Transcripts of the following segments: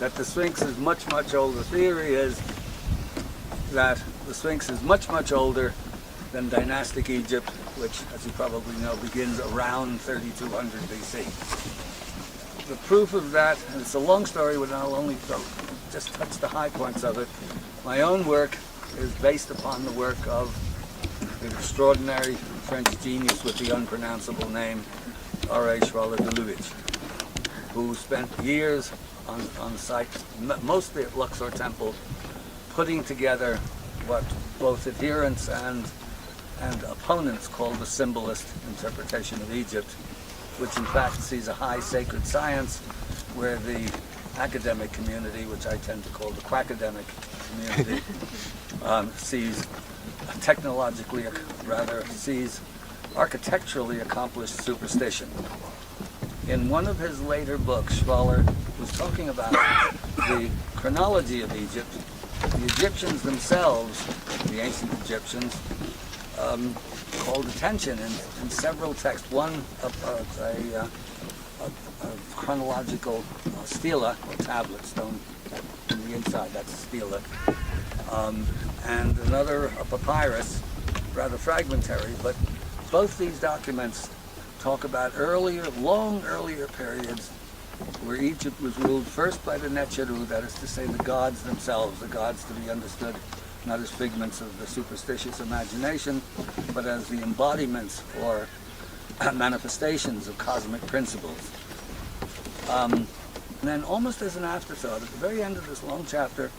that the Sphinx is much, much older. The theory is that the Sphinx is much, much older than dynastic Egypt, which, as you probably know, begins around 3200 BC. The proof of that, and it's a long story, but I'll only just touch the high points of it. My own work is based upon the work of the extraordinary French genius with the unpronounceable name, R.A. Schwaller-de-Luich, who spent years on site, mostly at Luxor Temple, putting together what both adherents and opponents call the symbolist interpretation of Egypt, which in fact sees a high sacred science where the academic community, which I tend to call the quackademic community, sees technologically, rather sees architecturally accomplished superstition. In one of his later books, Schwaller was talking about the chronology of Egypt. The Egyptians themselves, the ancient Egyptians, called attention in several texts. One, a chronological stela, or tablet, stone on the inside, that's a stela, and another, a papyrus, rather fragmentary, but both these documents talk about long earlier periods where Egypt was ruled first by the Netcheru, that is to say the gods themselves, the gods to be understood not as figments of the superstitious imagination, but as the embodiments or manifestations of cosmic principles. And then almost as an afterthought, at the very end of this long chapter,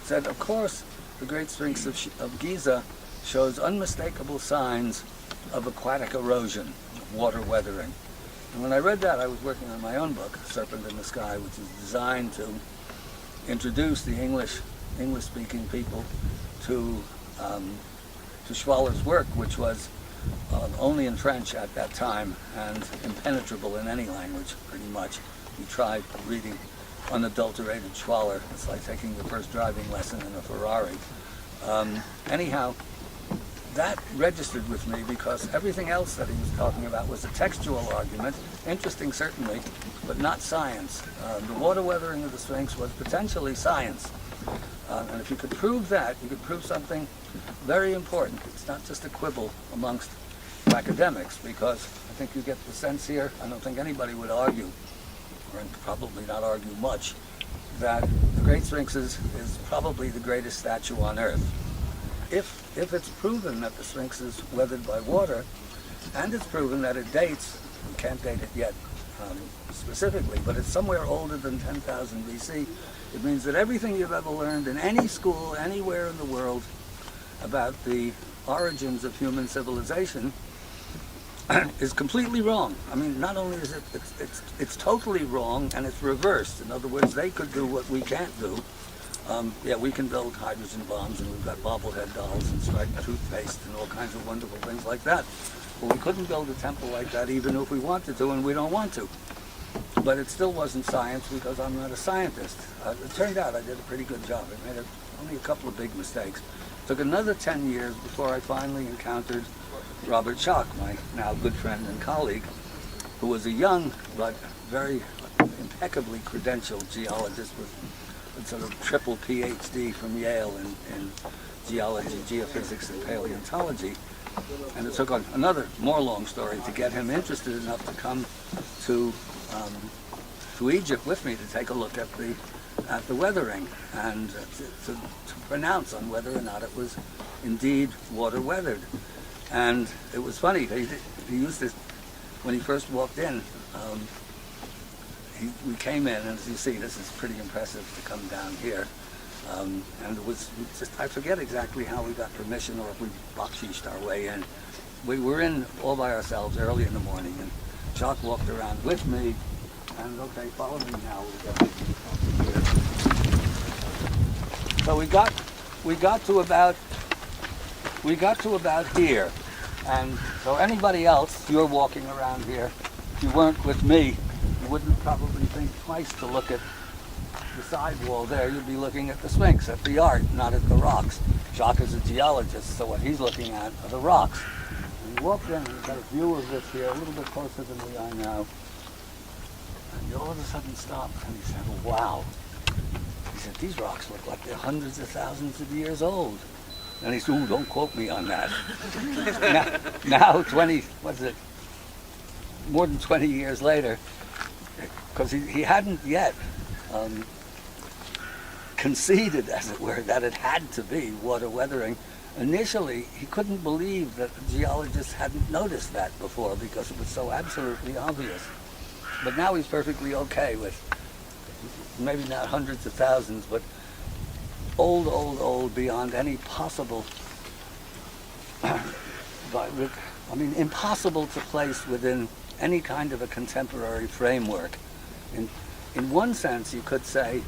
said, of course, the Great Sphinx of Giza shows unmistakable signs of aquatic erosion, water weathering. And when I read that, I was working on my own book, Serpent in the Sky, which is designed to introduce the English-speaking people to Schwaller's work, which was only in French at that time and impenetrable in any language, pretty much. You tried reading unadulterated Schwaller. It's like taking your first driving lesson in a Ferrari. Anyhow, that registered with me because everything else that he was talking about was a textual argument, interesting certainly, but not science. The water weathering of the Sphinx was potentially science. And if you could prove that, you could prove something very important. It's not just a quibble amongst academics, because I think you get the sense here, I don't think anybody would argue, or probably not argue much, that the Great Sphinx is probably the greatest statue on Earth. If it's proven that the Sphinx is weathered by water, and it's proven that it dates, we can't date it yet specifically, but it's somewhere older than 10,000 BC, it means that everything you've ever learned in any school, anywhere in the world, about the origins of human civilization is completely wrong. I mean, not only is it's totally wrong, and it's reversed. In other words, they could do what we can't do. Yeah, we can build hydrogen bombs, and we've got bobblehead dolls and striped toothpaste and all kinds of wonderful things like that. But we couldn't build a temple like that even if we wanted to, and we don't want to. But it still wasn't science because I'm not a scientist. It turned out I did a pretty good job. I made only a couple of big mistakes. It took another 10 years before I finally encountered Robert Schoch, my now good friend and colleague, who was a young but very impeccably credentialed geologist with sort of triple PhD from Yale in geology, geophysics, and paleontology. And it took another more long story to get him interested enough to come to Egypt with me to take a look at the weathering and to pronounce on whether or not it was indeed water weathered. And it was funny, he used this when he first walked in. We came in, and as you see, this is pretty impressive to come down here. And it was just, I forget exactly how we got permission or if we bakshished our way in. We were in all by ourselves early in the morning, and Schoch walked around with me, and okay, follow me now. So we got to about here, and so anybody else, you're walking around here, if you weren't with me, you wouldn't probably think twice to look at the side wall there. You'd be looking at the Sphinx, at the art, not at the rocks. Schoch is a geologist, so what he's looking at are the rocks. And you walked in and you've got a view of this here, a little bit closer than we are now. And you all of a sudden stop, and he said, wow, He said, these rocks look like they're hundreds of thousands of years old. And he said, ooh, don't quote me on that. now 20, what's it, more than 20 years later, because he hadn't yet conceded, as it were, that it had to be water weathering. Initially, he couldn't believe that the geologists hadn't noticed that before because it was so absolutely obvious. But now he's perfectly okay with maybe not hundreds of thousands, but old beyond any possible, impossible to place within any kind of a contemporary framework. In one sense, you could say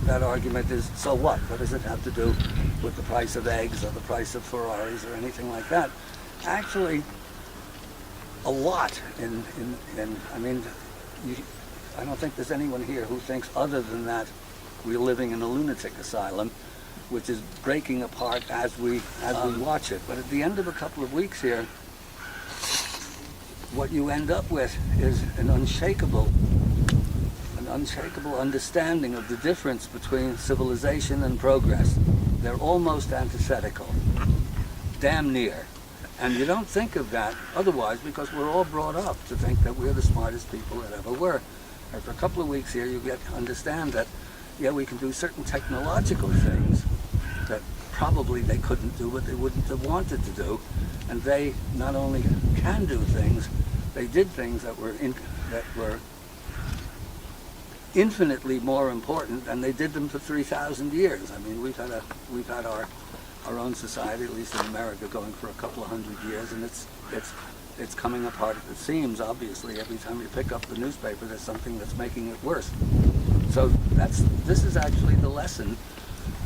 that argument is, so what? What does it have to do with the price of eggs or the price of Ferraris or anything like that? Actually, a lot. I don't think there's anyone here who thinks other than that we're living in a lunatic asylum, which is breaking apart as we watch it. But at the end of a couple of weeks here, what you end up with is an unshakable understanding of the difference between civilization and progress. They're almost antithetical, damn near. And you don't think of that otherwise because we're all brought up to think that we're the smartest people that ever were. After a couple of weeks here, you get to understand that, yeah, we can do certain technological things that probably they couldn't do, but they wouldn't have wanted to do. And they not only can do things, they did things that were infinitely more important, and they did them for 3,000 years. I mean, we've had our own society, at least in America, going for a couple of hundred years, and it's coming apart at the seams. Obviously, every time you pick up the newspaper, there's something that's making it worse. So this is actually the lesson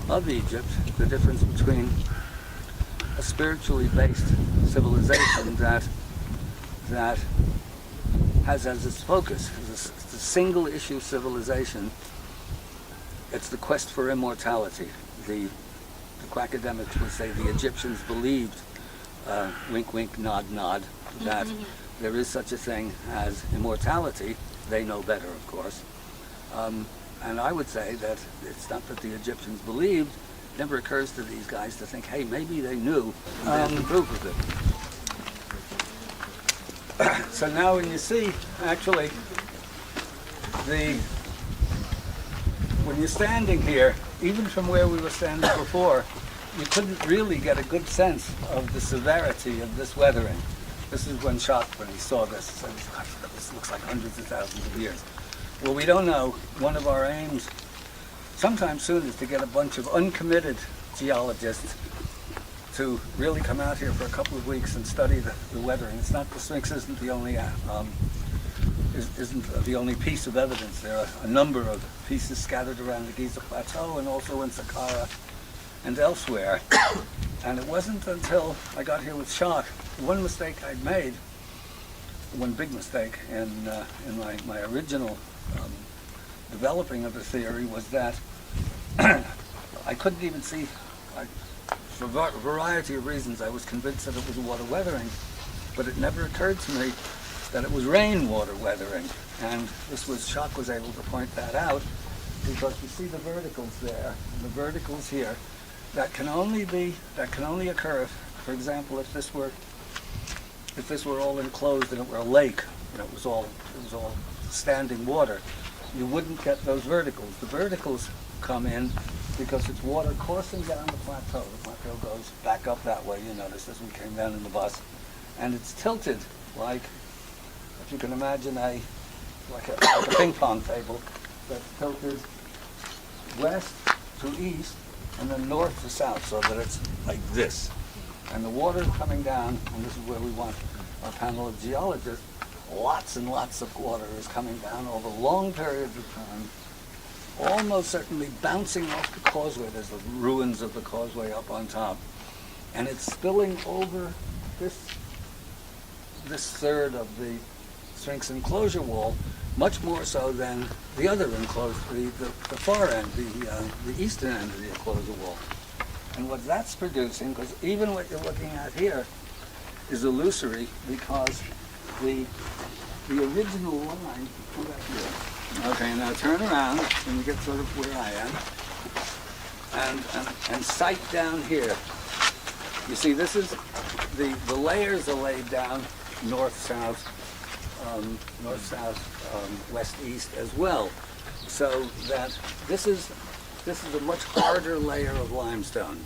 of Egypt, the difference between a spiritually based civilization that has as its focus, as a single issue civilization, it's the quest for immortality. The quackademics would say the Egyptians believed, wink wink, nod nod, that there is such a thing as immortality. They know better, of course. And I would say that it's not that the Egyptians believed. It never occurs to these guys to think, hey, maybe they knew, and there's proof of it. So now when you see, actually, when you're standing here, even from where we were standing before, you couldn't really get a good sense of the severity of this weathering. This is when shocked when he saw this. He said, gosh, this looks like hundreds of thousands of years. Well, we don't know. One of our aims sometime soon is to get a bunch of uncommitted geologists to really come out here for a couple of weeks and study the weathering. It's not, the Sphinx isn't the only piece of evidence. There are a number of pieces scattered around the Giza Plateau and also in Saqqara and elsewhere. And it wasn't until I got here with shock, one mistake I'd made, one big mistake in my original developing of the theory, was that I couldn't even see, for a variety of reasons, I was convinced that it was water weathering, but it never occurred to me that it was rainwater weathering. And Shock was able to point that out, because you see the verticals there, and the verticals here, that can only occur if, for example, if this were all enclosed and it were a lake, it was all standing water, you wouldn't get those verticals. The verticals come in because it's water coursing down the plateau. The plateau goes back up that way, you noticed as we came down in the bus. And it's tilted like, if you can imagine like a ping pong table that's tilted west to east and then north to south, so that it's like this. And the water coming down, and this is where we want our panel of geologists, lots and lots of water is coming down over long periods of time, almost certainly bouncing off the causeway. There's the ruins of the causeway up on top. And it's spilling over this third of the Sphinx enclosure wall, much more so than the other enclosure, the far end, the eastern end of the enclosure wall. And what that's producing, because even what you're looking at here is illusory, because the original line, come back here. Okay, now turn around and you get sort of where I am. and sight down here. You see, this is the layers are laid down north, south, west, east as well. So that this is a much harder layer of limestone.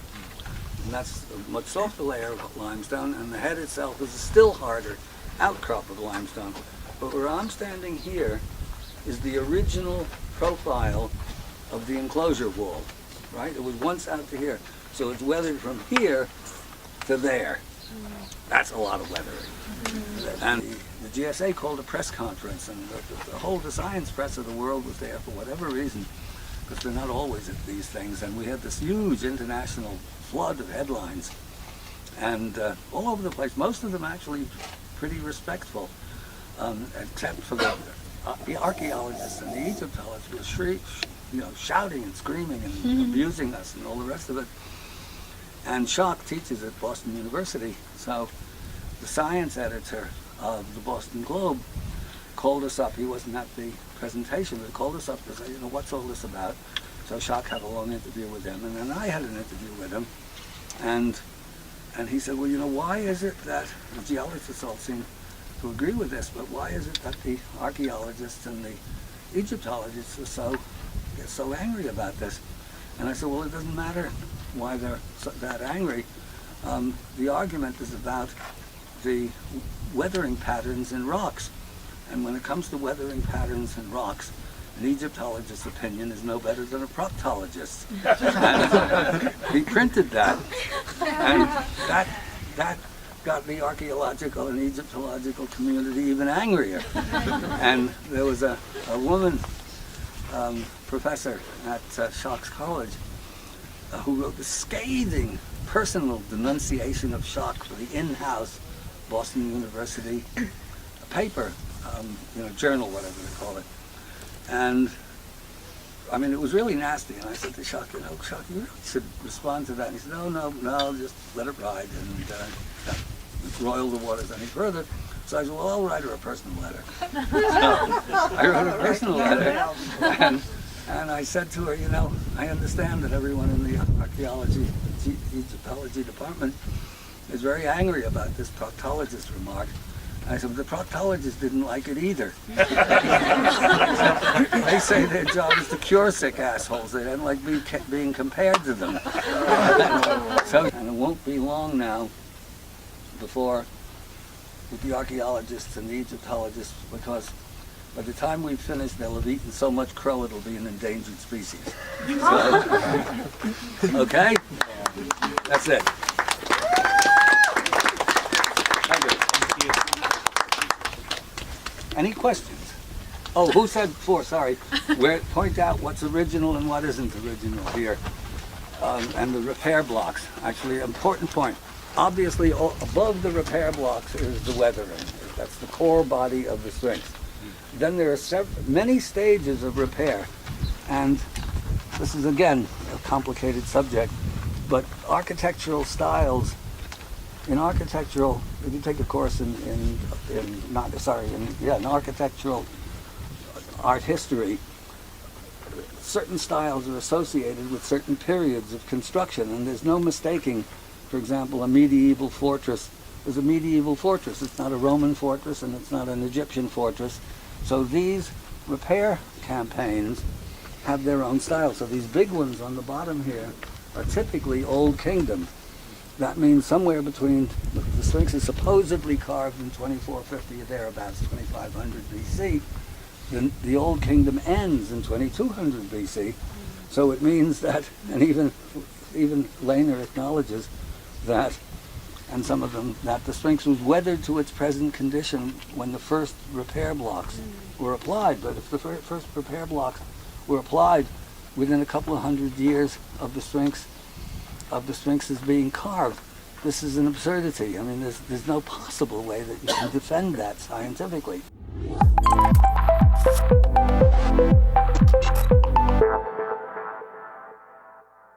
And that's a much softer layer of limestone, and the head itself is a still harder outcrop of limestone. But where I'm standing here is the original profile of the enclosure wall, right? It was once out to here. So it's weathered from here to there. That's a lot of weathering. And the GSA called a press conference, and the whole science press of the world was there for whatever reason, because they're not always at these things. And we had this huge international flood of headlines, and all over the place. Most of them actually pretty respectful, except for the archaeologists and the Egyptologists were shouting and screaming and abusing us and all the rest of it. And Schock teaches at Boston University, so the science editor of the Boston Globe called us up. He wasn't at the presentation, but called us up to say, what's all this about? So Schock had a long interview with him, and then I had an interview with him, and he said, well, why is it that the geologists all seem to agree with this, but why is it that the archaeologists and the Egyptologists are so angry about this? And I said, well, it doesn't matter why they're that angry. The argument is about the weathering patterns in rocks. And when it comes to weathering patterns in rocks, an Egyptologist's opinion is no better than a proctologist's. And he printed that, and that got the archaeological and Egyptological community even angrier. And there was a woman professor at Schock's College who wrote the scathing personal denunciation of Schock for the in-house Boston University paper, journal, whatever they call it. And I mean, it was really nasty. And I said to Schock, Schock, you really should respond to that. And he said, no, just let it ride and don't roil the waters any further. So I said, well, I'll write her a personal letter. So I wrote a personal letter, and I said to her, I understand that everyone in the archaeology, Egyptology department is very angry about this proctologist remark. I said, but the proctologists didn't like it either. They say their job is to cure sick assholes. They don't like being compared to them. And it won't be long now before with the archaeologists and the Egyptologists, because by the time we've finished, they'll have eaten so much crow it'll be an endangered species. So, okay? That's it. Any questions? Oh, who said before, sorry, point out what's original and what isn't original here. And the repair blocks, actually an important point. Obviously, above the repair blocks is the weathering. That's the core body of the Sphinx. Then there are many stages of repair. And this is, again, a complicated subject, but architectural styles, in architectural, if you take a course in architectural art history, certain styles are associated with certain periods of construction, and there's no mistaking, for example, a medieval fortress is a medieval fortress. It's not a Roman fortress, and it's not an Egyptian fortress. So these repair campaigns have their own style. So these big ones on the bottom here are typically Old Kingdom. That means somewhere between, the Sphinx is supposedly carved in 2450 or thereabouts, 2500 BC. The Old Kingdom ends in 2200 BC. So it means that, and even Lehner acknowledges that, and some of them, that the Sphinx was weathered to its present condition when the first repair blocks were applied. But if the first repair blocks were applied within a couple of hundred years of the Sphinx is being carved, this is an absurdity. I mean, there's no possible way that you can defend that scientifically.